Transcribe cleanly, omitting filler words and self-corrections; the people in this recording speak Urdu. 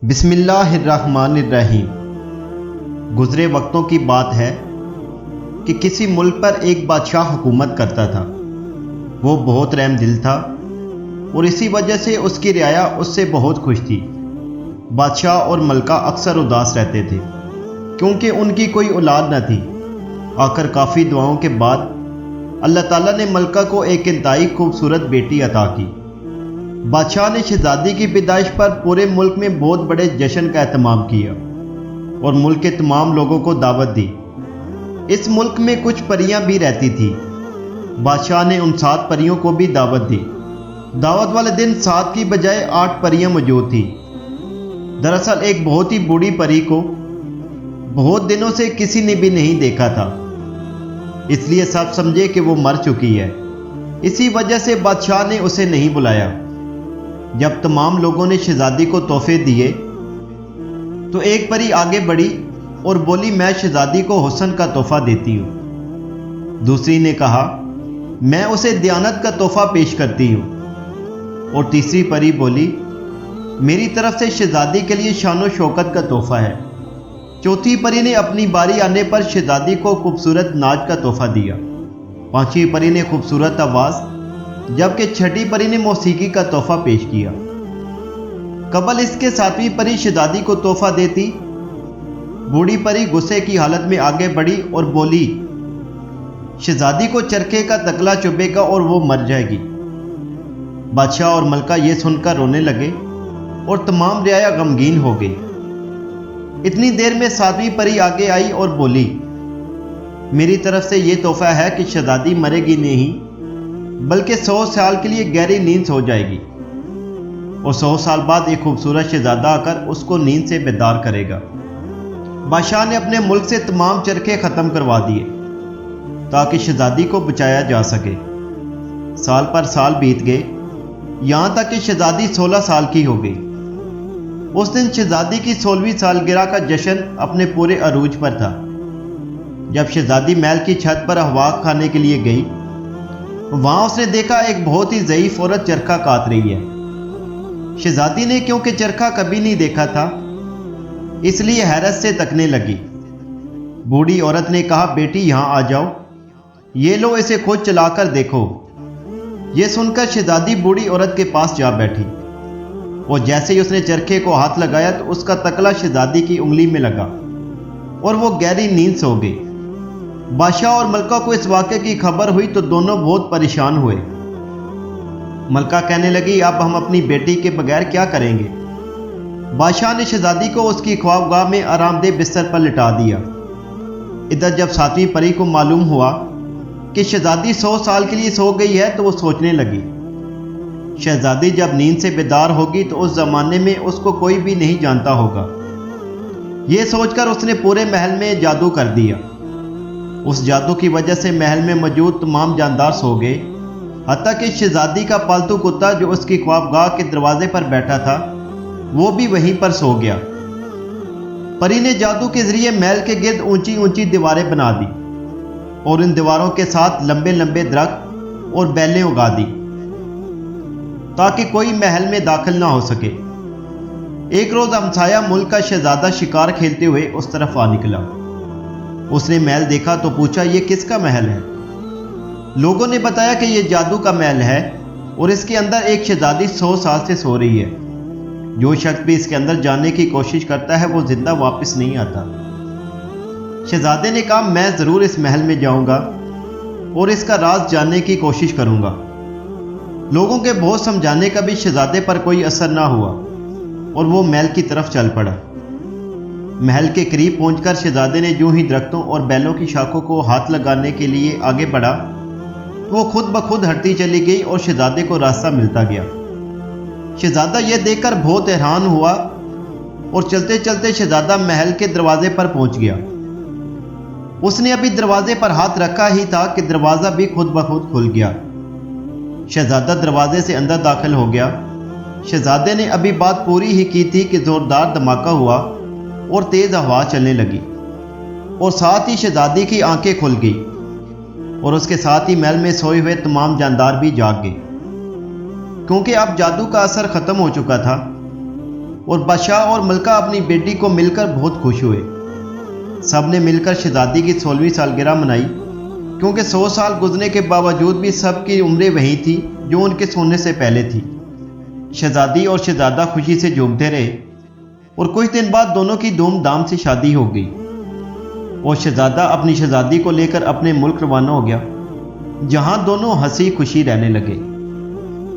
بسم اللہ الرحمن الرحیم۔ گزرے وقتوں کی بات ہے کہ کسی ملک پر ایک بادشاہ حکومت کرتا تھا۔ وہ بہت رحم دل تھا اور اسی وجہ سے اس کی رعایا اس سے بہت خوش تھی۔ بادشاہ اور ملکہ اکثر اداس رہتے تھے کیونکہ ان کی کوئی اولاد نہ تھی۔ آخر کافی دعاؤں کے بعد اللہ تعالیٰ نے ملکہ کو ایک انتہائی خوبصورت بیٹی عطا کی۔ بادشاہ نے شہزادی کی پیدائش پر پورے ملک میں بہت بڑے جشن کا اہتمام کیا اور ملک کے تمام لوگوں کو دعوت دی۔ اس ملک میں کچھ پریاں بھی رہتی تھیں۔ بادشاہ نے ان 7 پریوں کو بھی دعوت دی۔ دعوت والے دن 7 کی بجائے 8 پریاں موجود تھیں۔ دراصل ایک بہت ہی بوڑھی پری کو بہت دنوں سے کسی نے بھی نہیں دیکھا تھا، اس لیے سب سمجھے کہ وہ مر چکی ہے۔ اسی وجہ سے بادشاہ نے اسے نہیں بلایا۔ جب تمام لوگوں نے شہزادی کو تحفے دیے تو ایک پری آگے بڑھی اور بولی، میں شہزادی کو حسن کا تحفہ دیتی ہوں۔ دوسری نے کہا، میں اسے دیانت کا تحفہ پیش کرتی ہوں۔ اور تیسری پری بولی، میری طرف سے شہزادی کے لیے شان و شوکت کا تحفہ ہے۔ چوتھی پری نے اپنی باری آنے پر شہزادی کو خوبصورت ناچ کا تحفہ دیا۔ پانچویں پری نے خوبصورت آواز، جبکہ چھٹی پری نے موسیقی کا تحفہ پیش کیا۔ قبل اس کے 7ویں پری شہزادی کو تحفہ دیتی، بوڑھی پری غصے کی حالت میں آگے بڑھی اور بولی، شہزادی کو چرخے کا تکلا چبھے گا اور وہ مر جائے گی۔ بادشاہ اور ملکہ یہ سن کر رونے لگے اور تمام رعایا غمگین ہو گئی۔ اتنی دیر میں 7ویں پری آگے آئی اور بولی، میری طرف سے یہ تحفہ ہے کہ شہزادی مرے گی نہیں بلکہ 100 سال کے لیے گہری نیند سو جائے گی اور 100 سال بعد ایک خوبصورت شہزادہ آ کر اس کو نیند سے بیدار کرے گا۔ بادشاہ نے اپنے ملک سے تمام چرخے ختم کروا دیے تاکہ شہزادی کو بچایا جا سکے۔ سال پر سال بیت گئے، یہاں تک کہ شہزادی 16 سال کی ہو گئی۔ اس دن شہزادی کی 16ویں سالگرہ کا جشن اپنے پورے عروج پر تھا۔ جب شہزادی محل کی چھت پر ہوا کھانے کے لیے گئی، وہاں اس نے دیکھا ایک بہت ہی ضعیف عورت چرخہ کاٹ رہی ہے۔ شہزادی نے کیونکہ چرخہ کبھی نہیں دیکھا تھا اس لیے حیرت سے تکنے لگی۔ بوڑھی عورت نے کہا، بیٹی یہاں آ جاؤ، یہ لو اسے خود چلا کر دیکھو۔ یہ سن کر شہزادی بوڑھی عورت کے پاس جا بیٹھی اور جیسے ہی اس نے چرخے کو ہاتھ لگایا تو اس کا تکلا شہزادی کی انگلی میں لگا اور وہ گہری نیند سو گئی۔ بادشاہ اور ملکہ کو اس واقعے کی خبر ہوئی تو دونوں بہت پریشان ہوئے۔ ملکہ کہنے لگی، اب ہم اپنی بیٹی کے بغیر کیا کریں گے؟ بادشاہ نے شہزادی کو اس کی خوابگاہ میں آرام دہ بستر پر لٹا دیا۔ ادھر جب 7ویں پری کو معلوم ہوا کہ شہزادی 100 سال کے لیے سو گئی ہے تو وہ سوچنے لگی، شہزادی جب نیند سے بیدار ہوگی تو اس زمانے میں اس کو کوئی بھی نہیں جانتا ہوگا۔ یہ سوچ کر اس نے پورے محل میں جادو کر دیا۔ اس جادو کی وجہ سے محل میں موجود تمام جاندار سو گئے، حتیٰ کہ شہزادی کا پالتو کتا جو اس کی خوابگاہ کے دروازے پر بیٹھا تھا وہ بھی وہیں پر سو گیا۔ پری نے جادو کے ذریعے محل کے گرد اونچی اونچی دیواریں بنا دی اور ان دیواروں کے ساتھ لمبے لمبے درخت اور بیلیں اگا دی تاکہ کوئی محل میں داخل نہ ہو سکے۔ ایک روز ہمسایہ ملک کا شہزادہ شکار کھیلتے ہوئے اس طرف آ نکلا۔ اس نے محل دیکھا تو پوچھا، یہ کس کا محل ہے؟ لوگوں نے بتایا کہ یہ جادو کا محل ہے اور اس کے اندر ایک شہزادی 100 سال سے سو رہی ہے۔ جو شخص بھی اس کے اندر جانے کی کوشش کرتا ہے وہ زندہ واپس نہیں آتا۔ شہزادے نے کہا، میں ضرور اس محل میں جاؤں گا اور اس کا راز جاننے کی کوشش کروں گا۔ لوگوں کے بہت سمجھانے کا بھی شہزادے پر کوئی اثر نہ ہوا اور وہ محل کی طرف چل پڑا۔ محل کے قریب پہنچ کر شہزادے نے جو ہی درختوں اور بیلوں کی شاخوں کو ہاتھ لگانے کے لیے آگے بڑھا، وہ خود بخود ہٹتی چلی گئی اور شہزادے کو راستہ ملتا گیا۔ شہزادہ یہ دیکھ کر بہت حیران ہوا اور چلتے چلتے شہزادہ محل کے دروازے پر پہنچ گیا۔ اس نے ابھی دروازے پر ہاتھ رکھا ہی تھا کہ دروازہ بھی خود بخود کھل گیا۔ شہزادہ دروازے سے اندر داخل ہو گیا۔ شہزادے نے ابھی بات پوری ہی کی تھی کہ زوردار دھماکہ ہوا اور تیز ہوا چلنے لگی اور ساتھ ہی شہزادی کی آنکھیں کھل گئی اور اس کے ساتھ ہی محل میں سوئے ہوئے تمام جاندار بھی جاگ گئے۔ کیونکہ اب جادو کا اثر ختم ہو چکا تھا اور بادشاہ اور ملکہ اپنی بیٹی کو مل کر بہت خوش ہوئے۔ سب نے مل کر شہزادی کی 16ویں سالگرہ منائی، کیونکہ 100 سال گزرنے کے باوجود بھی سب کی عمریں وہی تھی جو ان کے سونے سے پہلے تھی۔ شہزادی اور شہزادہ خوشی سے جھومتے رہے اور کچھ دن بعد دونوں کی دھوم دھام سے شادی ہو گئی اور شہزادہ اپنی شہزادی کو لے کر اپنے ملک روانہ ہو گیا، جہاں دونوں ہنسی خوشی رہنے لگے۔